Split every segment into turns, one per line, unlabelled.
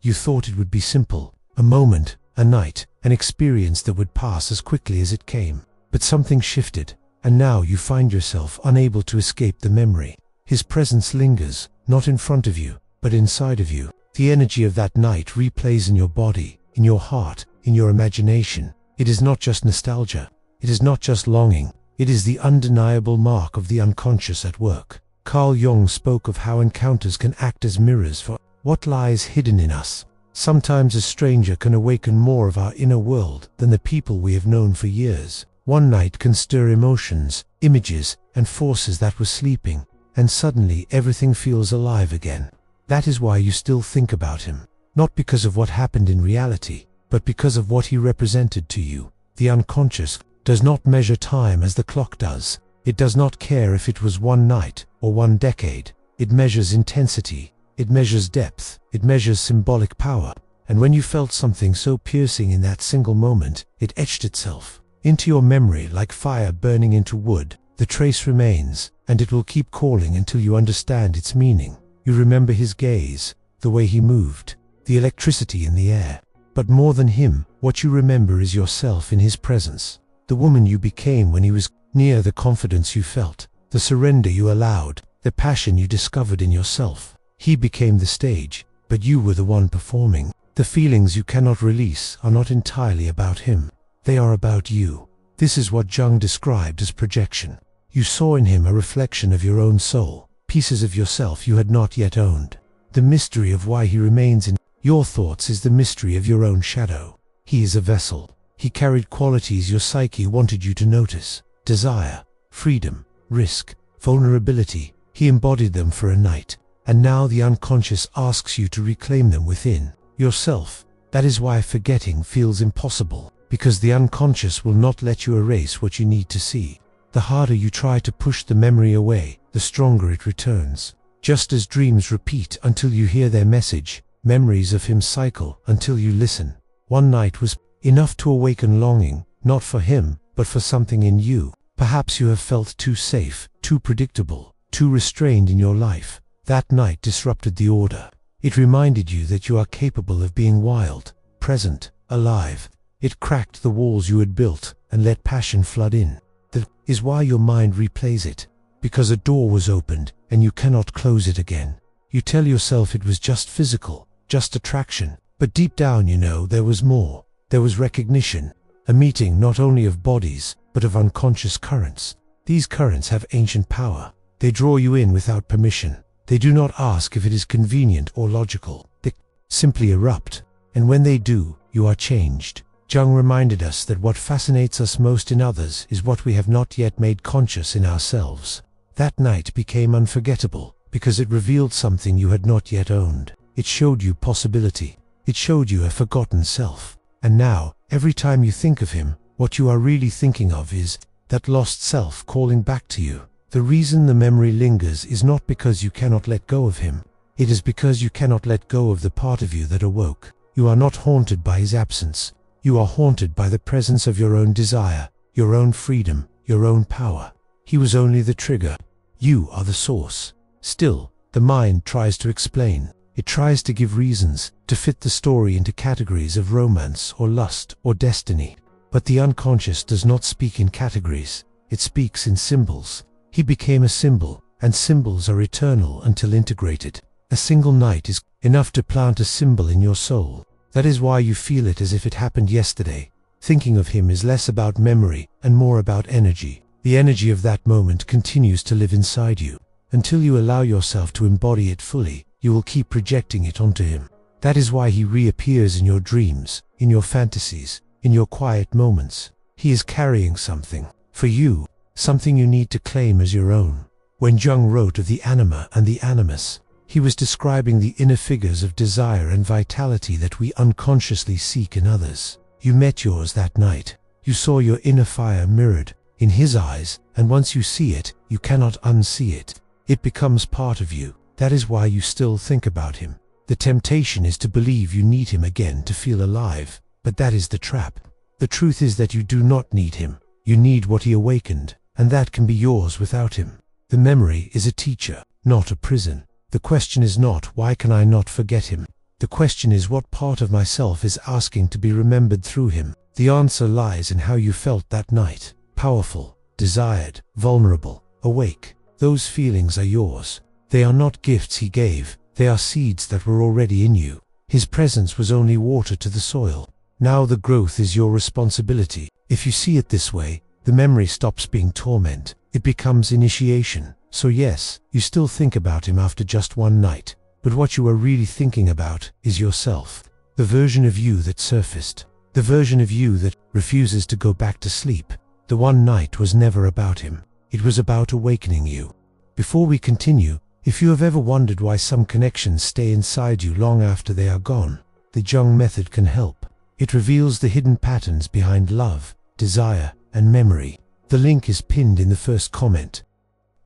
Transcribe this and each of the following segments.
You thought it would be simple, a moment, a night, an experience that would pass as quickly as it came. But something shifted, and now you find yourself unable to escape the memory. His presence lingers, not in front of you, but inside of you. The energy of that night replays in your body, in your heart, in your imagination. It is not just nostalgia. It is not just longing. It is the undeniable mark of the unconscious at work. Carl Jung spoke of how encounters can act as mirrors for what lies hidden in us. Sometimes a stranger can awaken more of our inner world than the people we have known for years. One night can stir emotions, images, and forces that were sleeping, and suddenly everything feels alive again. That is why you still think about him, not because of what happened in reality, but because of what he represented to you. The unconscious does not measure time as the clock does. It does not care if it was one night or one decade. It measures intensity, it measures depth, it measures symbolic power. And when you felt something so piercing in that single moment, it etched itself into your memory like fire burning into wood. The trace remains, and it will keep calling until you understand its meaning. You remember his gaze, the way he moved, the electricity in the air. But more than him, what you remember is yourself in his presence. The woman you became when he was near, the confidence you felt, the surrender you allowed, the passion you discovered in yourself. He became the stage, but you were the one performing. The feelings you cannot release are not entirely about him. They are about you. This is what Jung described as projection. You saw in him a reflection of your own soul, pieces of yourself you had not yet owned. The mystery of why he remains in your thoughts is the mystery of your own shadow. He is a vessel. He carried qualities your psyche wanted you to notice: desire, freedom, risk, vulnerability. He embodied them for a night, and now the unconscious asks you to reclaim them within yourself. That is why forgetting feels impossible, because the unconscious will not let you erase what you need to see. The harder you try to push the memory away, the stronger it returns. Just as dreams repeat until you hear their message, memories of him cycle until you listen. One night was enough to awaken longing, not for him, but for something in you. Perhaps you have felt too safe, too predictable, too restrained in your life. That night disrupted the order. It reminded you that you are capable of being wild, present, alive. It cracked the walls you had built and let passion flood in. That is why your mind replays it, because a door was opened and you cannot close it again. You tell yourself it was just physical, just attraction, but deep down you know there was more. There was recognition, a meeting not only of bodies, but of unconscious currents. These currents have ancient power. They draw you in without permission. They do not ask if it is convenient or logical. They simply erupt, and when they do, you are changed. Jung reminded us that what fascinates us most in others is what we have not yet made conscious in ourselves. That night became unforgettable because it revealed something you had not yet owned. It showed you possibility. It showed you a forgotten self. And now, every time you think of him, what you are really thinking of is that lost self calling back to you. The reason the memory lingers is not because you cannot let go of him. It is because you cannot let go of the part of you that awoke. You are not haunted by his absence. You are haunted by the presence of your own desire, your own freedom, your own power. He was only the trigger. You are the source. Still, the mind tries to explain. It tries to give reasons, to fit the story into categories of romance or lust or destiny. But the unconscious does not speak in categories. It speaks in symbols. He became a symbol, and symbols are eternal until integrated. A single night is enough to plant a symbol in your soul. That is why you feel it as if it happened yesterday. Thinking of him is less about memory and more about energy. The energy of that moment continues to live inside you. Until you allow yourself to embody it fully, you will keep projecting it onto him. That is why he reappears in your dreams, in your fantasies, in your quiet moments. He is carrying something for you, something you need to claim as your own. When Jung wrote of the anima and the animus, he was describing the inner figures of desire and vitality that we unconsciously seek in others. You met yours that night. You saw your inner fire mirrored in his eyes, and once you see it, you cannot unsee it. It becomes part of you. That is why you still think about him. The temptation is to believe you need him again to feel alive, but that is the trap. The truth is that you do not need him. You need what he awakened, and that can be yours without him. The memory is a teacher, not a prison. The question is not, why can I not forget him? The question is, what part of myself is asking to be remembered through him? The answer lies in how you felt that night. Powerful, desired, vulnerable, awake. Those feelings are yours. They are not gifts he gave, they are seeds that were already in you. His presence was only water to the soil. Now the growth is your responsibility. If you see it this way, the memory stops being torment. It becomes initiation. So yes, you still think about him after just one night, but what you are really thinking about is yourself. The version of you that surfaced. The version of you that refuses to go back to sleep. The one night was never about him. It was about awakening you. Before we continue, if you have ever wondered why some connections stay inside you long after they are gone, the Jung method can help. It reveals the hidden patterns behind love, desire, and memory. The link is pinned in the first comment.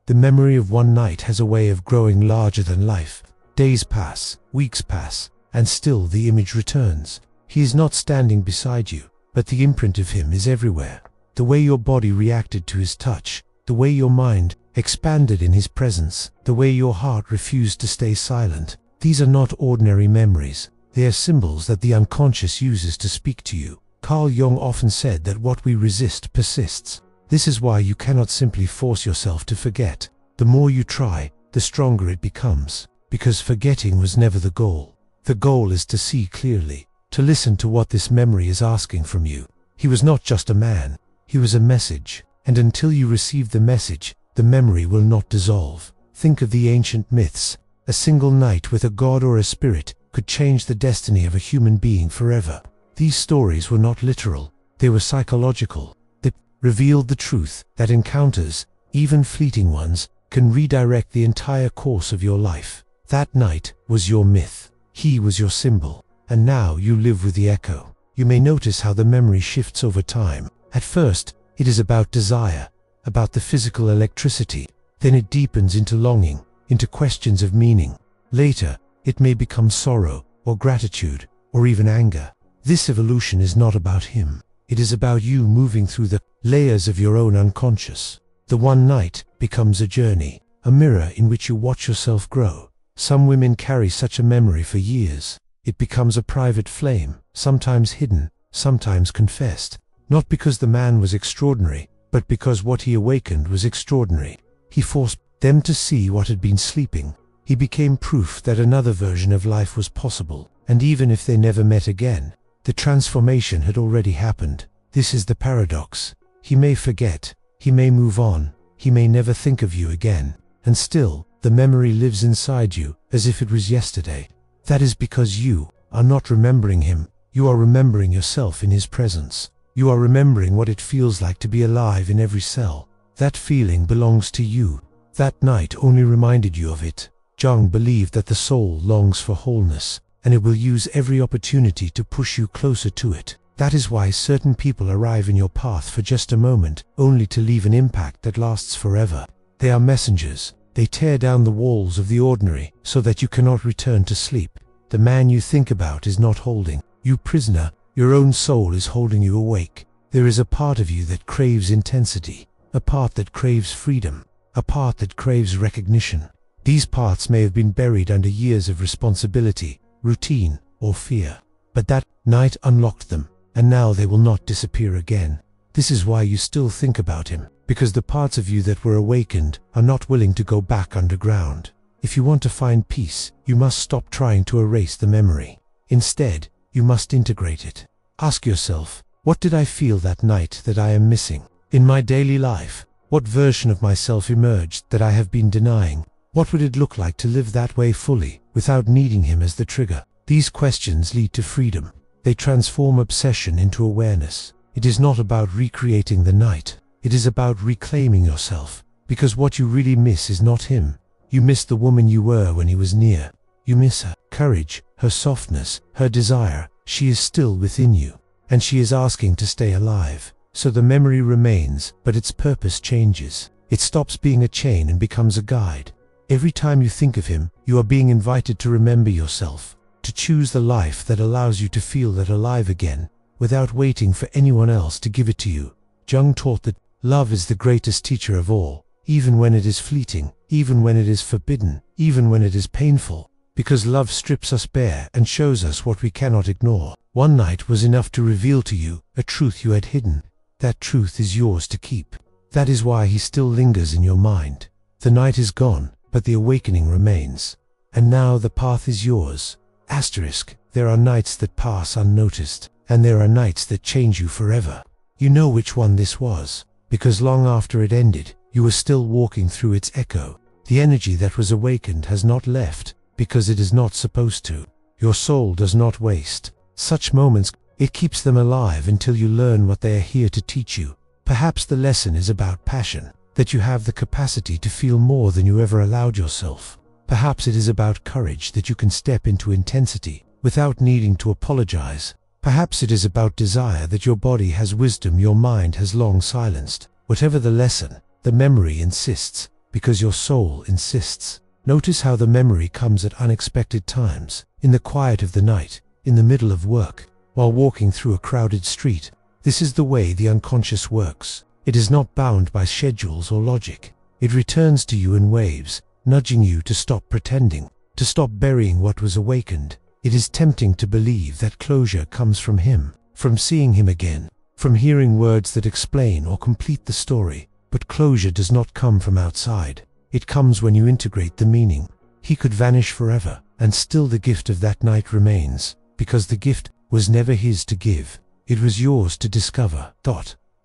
The memory of one night has a way of growing larger than life. Days pass, weeks pass, and still the image returns. He is not standing beside you, but the imprint of him is everywhere. The way your body reacted to his touch, the way your mind expanded in his presence, the way your heart refused to stay silent. These are not ordinary memories. They are symbols that the unconscious uses to speak to you. Carl Jung often said that what we resist persists. This is why you cannot simply force yourself to forget. The more you try, the stronger it becomes. Because forgetting was never the goal. The goal is to see clearly, to listen to what this memory is asking from you. He was not just a man, he was a message. And until you receive the message, the memory will not dissolve. Think of the ancient myths. A single night with a god or a spirit could change the destiny of a human being forever. These stories were not literal, they were psychological. They revealed the truth that encounters, even fleeting ones, can redirect the entire course of your life. That night was your myth. He was your symbol. And now you live with the echo. You may notice how the memory shifts over time. At first, it is about desire, about the physical electricity. Then it deepens into longing, into questions of meaning. Later, it may become sorrow, or gratitude, or even anger. This evolution is not about him. It is about you moving through the layers of your own unconscious. The one night becomes a journey, a mirror in which you watch yourself grow. Some women carry such a memory for years. It becomes a private flame, sometimes hidden, sometimes confessed. Not because the man was extraordinary, but because what he awakened was extraordinary. He forced them to see what had been sleeping. He became proof that another version of life was possible. And even if they never met again, the transformation had already happened. This is the paradox. He may forget, he may move on, he may never think of you again. And still, the memory lives inside you, as if it was yesterday. That is because you are not remembering him. You are remembering yourself in his presence. You are remembering what it feels like to be alive in every cell. That feeling belongs to you. That night only reminded you of it. Jung believed that the soul longs for wholeness, and it will use every opportunity to push you closer to it. That is why certain people arrive in your path for just a moment, only to leave an impact that lasts forever. They are messengers. They tear down the walls of the ordinary, so that you cannot return to sleep. The man you think about is not holding you prisoner. Your own soul is holding you awake. There is a part of you that craves intensity, a part that craves freedom, a part that craves recognition. These parts may have been buried under years of responsibility, routine, or fear. But that night unlocked them, and now they will not disappear again. This is why you still think about him, because the parts of you that were awakened are not willing to go back underground. If you want to find peace, you must stop trying to erase the memory. Instead, you must integrate it. Ask yourself, what did I feel that night that I am missing? In my daily life, what version of myself emerged that I have been denying? What would it look like to live that way fully, without needing him as the trigger? These questions lead to freedom. They transform obsession into awareness. It is not about recreating the night. It is about reclaiming yourself. Because what you really miss is not him. You miss the woman you were when he was near. You miss her courage, her softness, her desire. She is still within you, and she is asking to stay alive. So the memory remains, but its purpose changes. It stops being a chain and becomes a guide. Every time you think of him, you are being invited to remember yourself, to choose the life that allows you to feel that alive again, without waiting for anyone else to give it to you. Jung taught that love is the greatest teacher of all, even when it is fleeting, even when it is forbidden, even when it is painful. because love strips us bare and shows us what we cannot ignore. One night was enough to reveal to you a truth you had hidden. That truth is yours to keep. That is why he still lingers in your mind. The night is gone, but the awakening remains. And now the path is yours. Asterisk, there are nights that pass unnoticed, and there are nights that change you forever. You know which one this was, because long after it ended, you were still walking through its echo. The energy that was awakened has not left, because it is not supposed to. Your soul does not waste such moments. It keeps them alive until you learn what they are here to teach you. Perhaps the lesson is about passion, that you have the capacity to feel more than you ever allowed yourself. Perhaps it is about courage, that you can step into intensity without needing to apologize. Perhaps it is about desire, that your body has wisdom your mind has long silenced. Whatever the lesson, the memory insists, because your soul insists. Notice how the memory comes at unexpected times, in the quiet of the night, in the middle of work, while walking through a crowded street. This is the way the unconscious works. It is not bound by schedules or logic. It returns to you in waves, nudging you to stop pretending, to stop burying what was awakened. It is tempting to believe that closure comes from him, from seeing him again, from hearing words that explain or complete the story. But closure does not come from outside. It comes when you integrate the meaning. He could vanish forever, and still the gift of that night remains, because the gift was never his to give. It was yours to discover.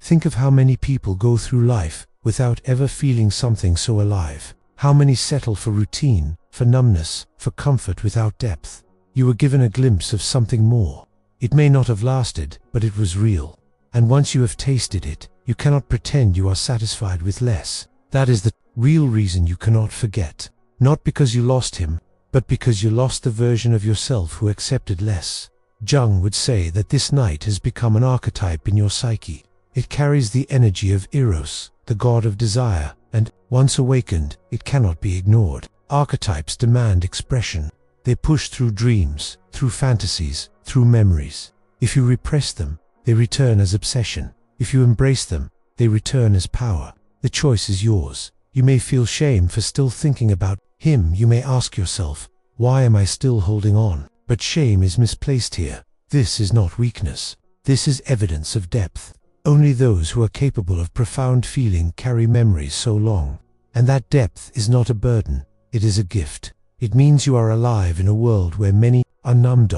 Think of how many people go through life without ever feeling something so alive. How many settle for routine, for numbness, for comfort without depth. You were given a glimpse of something more. It may not have lasted, but it was real. And once you have tasted it, you cannot pretend you are satisfied with less. That is the real reason you cannot forget. Not because you lost him, but because you lost the version of yourself who accepted less. Jung would say that this night has become an archetype in your psyche. It carries the energy of Eros, the god of desire, and, once awakened, it cannot be ignored. Archetypes demand expression. They push through dreams, through fantasies, through memories. If you repress them, they return as obsession. If you embrace them, they return as power. The choice is yours. You may feel shame for still thinking about him. You may ask yourself, why am I still holding on? But shame is misplaced here. This is not weakness. This is evidence of depth. Only those who are capable of profound feeling carry memories so long. And that depth is not a burden. It is a gift. It means you are alive in a world where many are numb.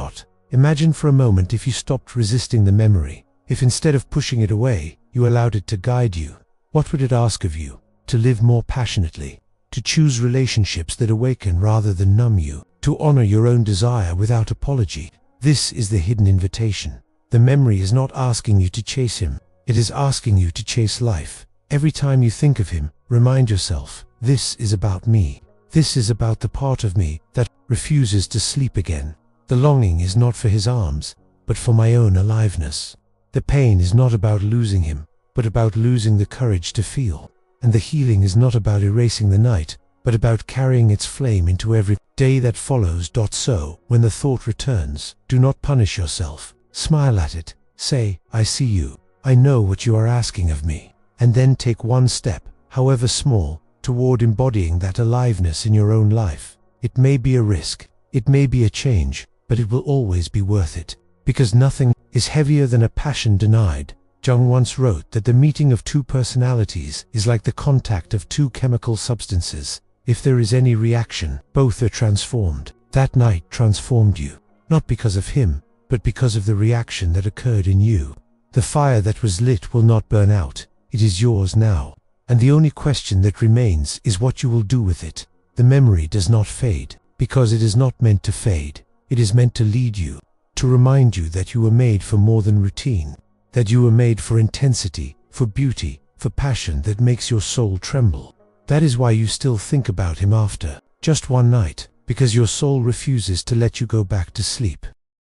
Imagine for a moment if you stopped resisting the memory. If instead of pushing it away, you allowed it to guide you. What would it ask of you? To live more passionately, to choose relationships that awaken rather than numb you, to honor your own desire without apology. This is the hidden invitation. The memory is not asking you to chase him. It is asking you to chase life. Every time you think of him, remind yourself, this is about me. This is about the part of me that refuses to sleep again. The longing is not for his arms, but for my own aliveness. The pain is not about losing him, but about losing the courage to feel. And the healing is not about erasing the night, but about carrying its flame into every day that follows. So, when the thought returns, do not punish yourself. Smile at it. Say, I see you. I know what you are asking of me. And then take one step, however small, toward embodying that aliveness in your own life. It may be a risk, it may be a change, but it will always be worth it. Because nothing is heavier than a passion denied. Jung once wrote that the meeting of two personalities is like the contact of two chemical substances. If there is any reaction, both are transformed. That night transformed you, not because of him, but because of the reaction that occurred in you. The fire that was lit will not burn out. It is yours now. And the only question that remains is what you will do with it. The memory does not fade, because it is not meant to fade. It is meant to lead you, to remind you that you were made for more than routine, that you were made for intensity, for beauty, for passion that makes your soul tremble. That is why you still think about him after just one night, because your soul refuses to let you go back to sleep.